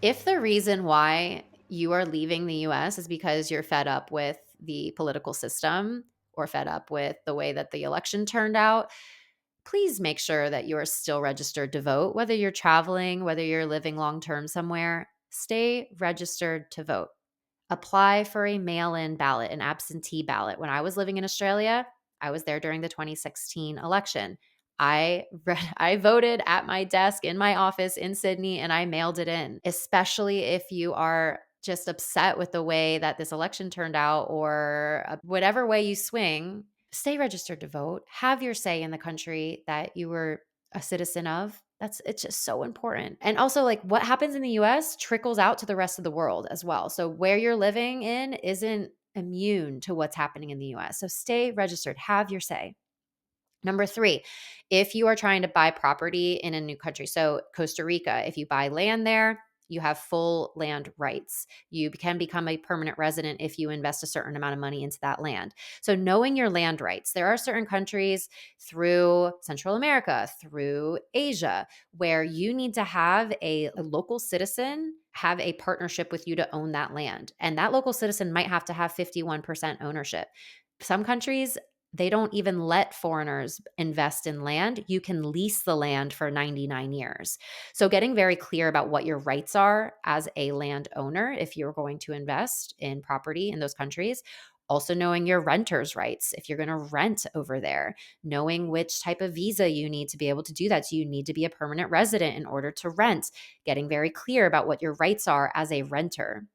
If the reason why you are leaving the US is because you're fed up with the political system or fed up with the way that the election turned out, please make sure that you are still registered to vote. Whether you're traveling, whether you're living long term somewhere, stay registered to vote. Apply for a mail in ballot, an absentee ballot. When I was living in Australia, I was there during the 2016 election. I voted at my desk in my office in Sydney and I mailed it in, especially if you are just upset with the way that this election turned out or whatever way you swing. Stay registered to vote. Have your say in the country that you were a citizen of. It's just so important. And also, like, what happens in the US trickles out to the rest of the world as well. So where you're living in isn't immune to what's happening in the US. So stay registered, have your say. Number 3, if you are trying to buy property in a new country, so Costa Rica, if you buy land there, you have full land rights. You can become a permanent resident if you invest a certain amount of money into that land. So knowing your land rights, there are certain countries through Central America, through Asia, where you need to have a local citizen have a partnership with you to own that land. And that local citizen might have to have 51% ownership. Some countries, they don't even let foreigners invest in land. You can lease the land for 99 years. So, getting very clear about what your rights are as a landowner if you're going to invest in property in those countries. Also, knowing your renter's rights if you're going to rent over there, knowing which type of visa you need to be able to do that. Do you need to be a permanent resident in order to rent? Getting very clear about what your rights are as a renter.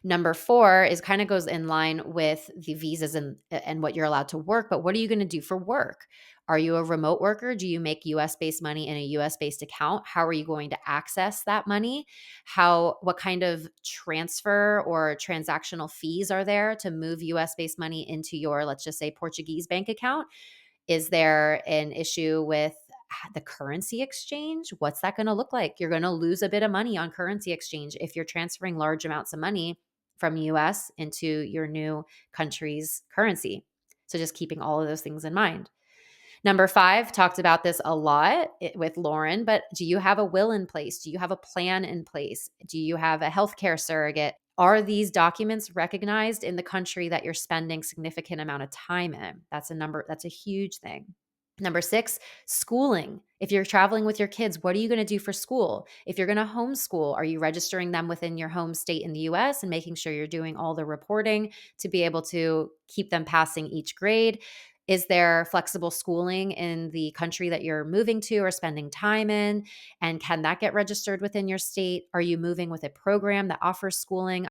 Number 4 is kind of goes in line with the visas and what you're allowed to work, but what are you going to do for work? Are you a remote worker? Do you make US-based money in a US-based account? How are you going to access that money? What kind of transfer or transactional fees are there to move US-based money into your, let's just say, Portuguese bank account? Is there an issue with the currency exchange? What's that going to look like? You're going to lose a bit of money on currency exchange if you're transferring large amounts of money from US into your new country's currency. So just keeping all of those things in mind. Number 5, talked about this a lot with Lauren, but do you have a will in place? Do you have a plan in place? Do you have a healthcare surrogate? Are these documents recognized in the country that you're spending significant amount of time in? That's a huge thing. Number 6, schooling. If you're traveling with your kids, what are you going to do for school? If you're going to homeschool, are you registering them within your home state in the US and making sure you're doing all the reporting to be able to keep them passing each grade? Is there flexible schooling in the country that you're moving to or spending time in? And can that get registered within your state? Are you moving with a program that offers schooling?